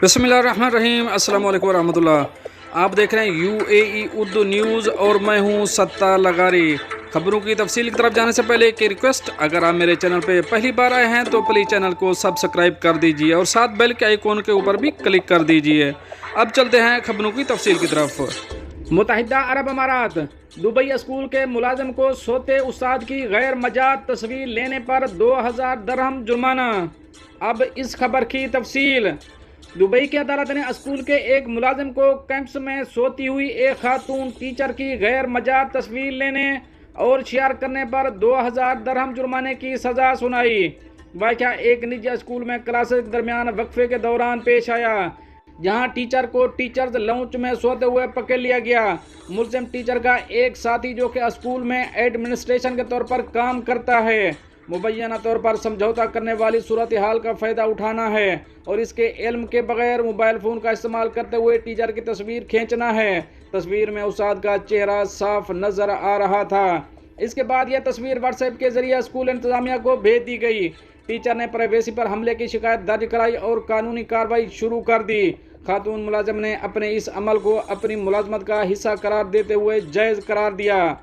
بسم اللہ الرحمن الرحیم۔ السلام علیکم ورحمۃ اللہ۔ آپ دیکھ رہے ہیں UAE اردو نیوز اور میں ہوں ستار لغاری۔ خبروں کی تفصیل کی طرف جانے سے پہلے ایک ریکویسٹ، اگر آپ میرے چینل پہ پہلی بار آئے ہیں تو پلیز چینل کو سبسکرائب کر دیجیے اور ساتھ بیل کے آئیکن کے اوپر بھی کلک کر دیجیے۔ اب چلتے ہیں خبروں کی تفصیل کی طرف۔ متحدہ عرب امارات دبئی اسکول کے ملازم کو سوتے استاد کی غیر مجاز تصویر لینے پر 2000 درہم جرمانہ۔ اب اس خبر کی تفصیل۔ دبئی کی عدالت نے اسکول کے ایک ملازم کو کیمپس میں سوتی ہوئی ایک خاتون ٹیچر کی غیر مجاز تصویر لینے اور شیئر کرنے پر 2000 درہم جرمانے کی سزا سنائی۔ واقعہ ایک نجی اسکول میں کلاسز کے درمیان وقفے کے دوران پیش آیا، جہاں ٹیچر کو ٹیچرز لاؤنج میں سوتے ہوئے پکڑ لیا گیا۔ ملزم ٹیچر کا ایک ساتھی جو کہ اسکول میں ایڈمنسٹریشن کے طور پر کام کرتا ہے، مبینہ طور پر سمجھوتا کرنے والی صورتحال کا فائدہ اٹھانا ہے اور اس کے علم کے بغیر موبائل فون کا استعمال کرتے ہوئے ٹیچر کی تصویر کھینچنا ہے۔ تصویر میں استاد کا چہرہ صاف نظر آ رہا تھا۔ اس کے بعد یہ تصویر واٹس ایپ کے ذریعے اسکول انتظامیہ کو بھیج دی گئی۔ ٹیچر نے پرائیویسی پر حملے کی شکایت درج کرائی اور قانونی کارروائی شروع کر دی۔ خاتون ملازم نے اپنے اس عمل کو اپنی ملازمت کا حصہ قرار دیتے ہوئے جائز قرار دیا۔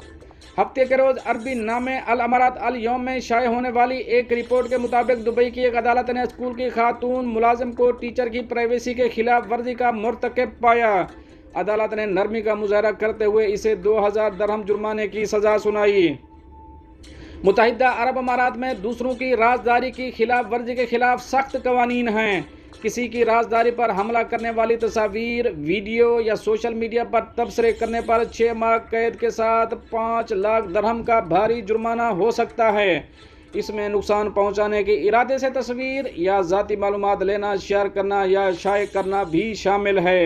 ہفتے کے روز عربی نامے الامارات الیوم میں شائع ہونے والی ایک رپورٹ کے مطابق دبئی کی ایک عدالت نے اسکول کی خاتون ملازم کو ٹیچر کی پرائیویسی کے خلاف ورزی کا مرتکب پایا۔ عدالت نے نرمی کا مظاہرہ کرتے ہوئے اسے 2000 درہم جرمانے کی سزا سنائی۔ متحدہ عرب امارات میں دوسروں کی رازداری کی خلاف ورزی کے خلاف سخت قوانین ہیں۔ کسی کی رازداری پر حملہ کرنے والی تصاویر، ویڈیو یا سوشل میڈیا پر تبصرے کرنے پر 6 ماہ قید کے ساتھ 5 لاکھ درہم کا بھاری جرمانہ ہو سکتا ہے۔ اس میں نقصان پہنچانے کے ارادے سے تصویر یا ذاتی معلومات لینا، شیئر کرنا یا شائع کرنا بھی شامل ہے۔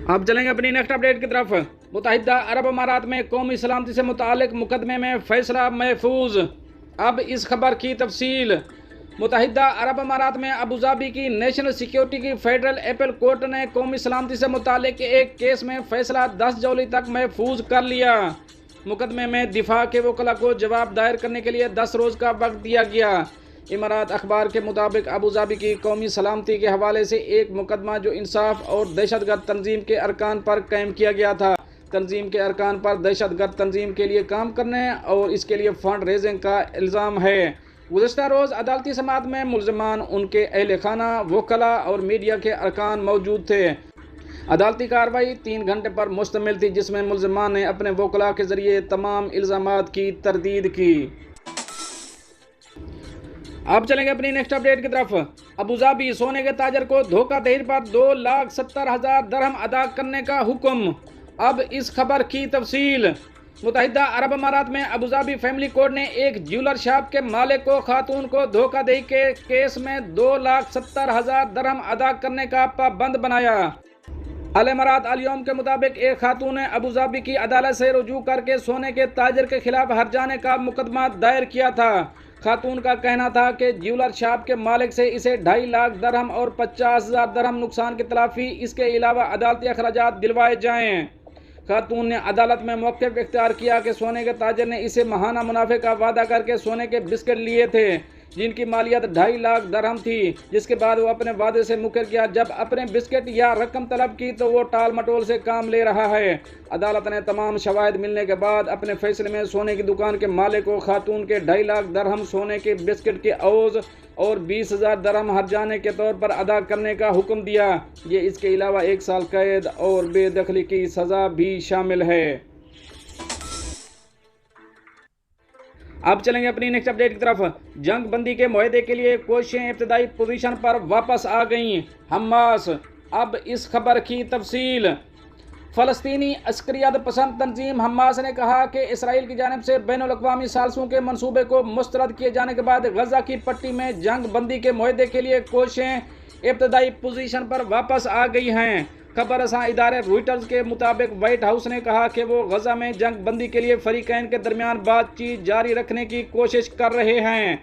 اب چلیں گے اپنی نیکسٹ اپڈیٹ کی طرف۔ متحدہ عرب امارات میں قومی سلامتی سے متعلق مقدمے میں فیصلہ محفوظ۔ اب اس خبر کی تفصیل۔ متحدہ عرب امارات میں ابوظہبی کی نیشنل سیکیورٹی کی فیڈرل اپیل کورٹ نے قومی سلامتی سے متعلق ایک کیس میں فیصلہ 10 جولائی تک محفوظ کر لیا۔ مقدمے میں دفاع کے وکلاء کو جواب دائر کرنے کے لیے 10 روز کا وقت دیا گیا۔ امارات اخبار کے مطابق ابوظہبی کی قومی سلامتی کے حوالے سے ایک مقدمہ جو انصاف اور دہشت گرد تنظیم کے ارکان پر قائم کیا گیا تھا، تنظیم کے ارکان پر دہشت گرد تنظیم کے لیے کام کرنے اور اس کے لیے فنڈ ریزنگ کا الزام ہے۔ گزشتہ روز عدالتی سماعت میں ملزمان، ان کے اہل خانہ، وکلاء اور میڈیا کے ارکان موجود تھے۔ عدالتی کارروائی 3 گھنٹے پر مشتمل تھی، جس میں ملزمان نے اپنے وکلاء کے ذریعے تمام الزامات کی تردید کی۔ اب چلیں گے اپنی نیکسٹ اپڈیٹ کی طرف۔ ابوظہبی سونے کے تاجر کو دھوکہ دہی پر 2,70,000 درہم ادا کرنے کا حکم۔ اب اس خبر کی تفصیل۔ متحدہ عرب امارات میں ابوظہبی فیملی کورٹ نے ایک جیولر شاپ کے مالک کو خاتون کو دھوکہ دہی کے کیس میں 2,70,000 درہم ادا کرنے کا پابند بنایا۔ الامارات الیوم کے مطابق ایک خاتون نے ابوظہبی کی عدالت سے رجوع کر کے سونے کے تاجر کے خلاف ہرجانے کا مقدمہ دائر کیا تھا۔ خاتون کا کہنا تھا کہ جیولر شاپ کے مالک سے اسے 2.5 لاکھ درہم اور 50,000 درہم نقصان کی تلافی، اس کے علاوہ عدالتی اخراجات دلوائے جائیں۔ خاتون نے عدالت میں موقف اختیار کیا کہ سونے کے تاجر نے اسے ماہانہ منافع کا وعدہ کر کے سونے کے بسکٹ لیے تھے، جن کی مالیت 2.5 لاکھ درہم تھی، جس کے بعد وہ اپنے وعدے سے مکر گیا۔ جب اپنے بسکٹ یا رقم طلب کی تو وہ ٹال مٹول سے کام لے رہا ہے۔ عدالت نے تمام شواہد ملنے کے بعد اپنے فیصلے میں سونے کی دکان کے مالک کو خاتون کے 2.5 لاکھ درہم سونے کے بسکٹ کے عوض اور 20,000 درہم ہرجانے کے طور پر ادا کرنے کا حکم دیا۔ یہ اس کے علاوہ 1 سال قید اور بے دخلی کی سزا بھی شامل ہے۔ اب چلیں گے اپنی نیکسٹ اپڈیٹ کی طرف۔ جنگ بندی کے معاہدے کے لیے کوششیں ابتدائی پوزیشن پر واپس آ گئیں۔ حماس۔ اب اس خبر کی تفصیل۔ فلسطینی عسکریت پسند تنظیم حماس نے کہا کہ اسرائیل کی جانب سے بین الاقوامی ثالثوں کے منصوبے کو مسترد کیے جانے کے بعد غزہ کی پٹی میں جنگ بندی کے معاہدے کے لیے کوششیں ابتدائی پوزیشن پر واپس آ گئی ہیں۔ خبر رساں ادارے روئٹرز کے مطابق وائٹ ہاؤس نے کہا کہ وہ غزہ میں جنگ بندی کے لیے فریقین کے درمیان بات چیت جاری رکھنے کی کوشش کر رہے ہیں۔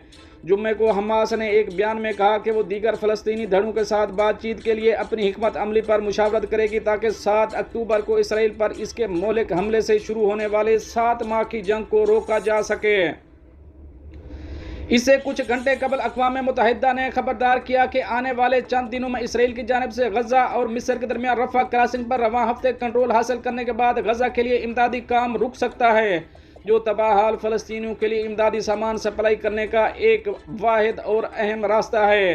جمعے کو حماس نے ایک بیان میں کہا کہ وہ دیگر فلسطینی دھڑوں کے ساتھ بات چیت کے لیے اپنی حکمت عملی پر مشاورت کرے گی تاکہ 7 اکتوبر کو اسرائیل پر اس کے مہلک حملے سے شروع ہونے والے 7 ماہ کی جنگ کو روکا جا سکے۔ اس سے کچھ گھنٹے قبل اقوام متحدہ نے خبردار کیا کہ آنے والے چند دنوں میں اسرائیل کی جانب سے غزہ اور مصر کے درمیان رفح کراسنگ پر رواں ہفتے کنٹرول حاصل کرنے کے بعد غزہ کے لیے امدادی کام رک سکتا ہے، جو تباہ حال فلسطینیوں کے لیے امدادی سامان سپلائی کرنے کا ایک واحد اور اہم راستہ ہے۔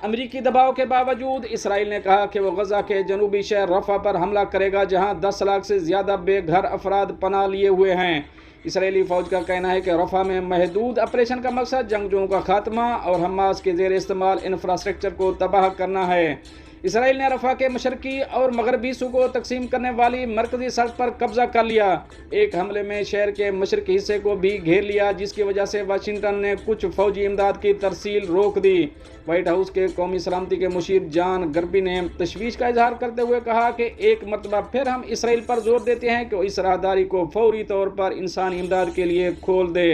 امریکی دباؤ کے باوجود اسرائیل نے کہا کہ وہ غزہ کے جنوبی شہر رفح پر حملہ کرے گا، جہاں 10 لاکھ سے زیادہ بے گھر افراد پناہ لیے ہوئے ہیں۔ اسرائیلی فوج کا کہنا ہے کہ رفح میں محدود آپریشن کا مقصد جنگجوؤں کا خاتمہ اور حماس کے زیر استعمال انفراسٹرکچر کو تباہ کرنا ہے۔ اسرائیل نے رفح کے مشرقی اور مغربی حصوں کو تقسیم کرنے والی مرکزی سڑک پر قبضہ کر لیا۔ ایک حملے میں شہر کے مشرقی حصے کو بھی گھیر لیا، جس کی وجہ سے واشنگٹن نے کچھ فوجی امداد کی ترسیل روک دی۔ وائٹ ہاؤس کے قومی سلامتی کے مشیر جان کربی نے تشویش کا اظہار کرتے ہوئے کہا کہ ایک مرتبہ پھر ہم اسرائیل پر زور دیتے ہیں کہ وہ اس راہداری کو فوری طور پر انسانی امداد کے لیے کھول دے۔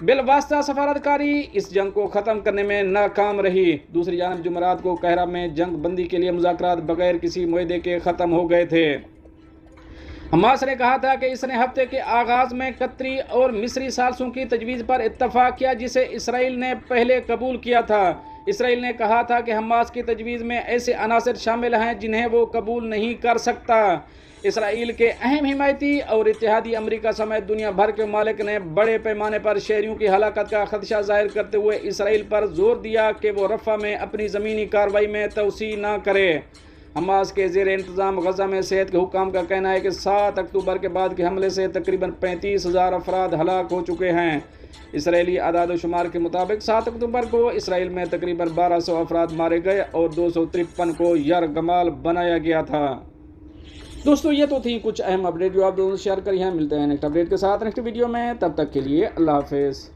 بالواسطہ سفارتکاری اس جنگ کو ختم کرنے میں ناکام رہی۔ دوسری جانب جمعرات کو قاہرہ میں جنگ بندی کے لیے مذاکرات بغیر کسی معاہدے کے ختم ہو گئے تھے۔ حماس نے کہا تھا کہ اس نے ہفتے کے آغاز میں قطری اور مصری ثالثوں کی تجویز پر اتفاق کیا، جسے اسرائیل نے پہلے قبول کیا تھا۔ اسرائیل نے کہا تھا کہ حماس کی تجویز میں ایسے عناصر شامل ہیں جنہیں وہ قبول نہیں کر سکتا۔ اسرائیل کے اہم حمایتی اور اتحادی امریکہ سمیت دنیا بھر کے ممالک نے بڑے پیمانے پر شہریوں کی ہلاکت کا خدشہ ظاہر کرتے ہوئے اسرائیل پر زور دیا کہ وہ رفح میں اپنی زمینی کارروائی میں توسیع نہ کرے۔ حماس کے زیر انتظام غزہ میں صحت کے حکام کا کہنا ہے کہ 7 اکتوبر کے بعد کے حملے سے تقریباً 35,000 افراد ہلاک ہو چکے ہیں۔ اسرائیلی اعداد و شمار کے مطابق 7 اکتوبر کو اسرائیل میں تقریباً 1200 افراد مارے گئے اور 253 کو یرغمال بنایا گیا تھا۔ دوستو یہ تو تھی کچھ اہم اپڈیٹ جو آپ دونوں شیئر کری ہیں۔ ملتے ہیں نیکسٹ اپڈیٹ کے ساتھ نیکسٹ ویڈیو میں، تب تک کے لیے اللہ حافظ۔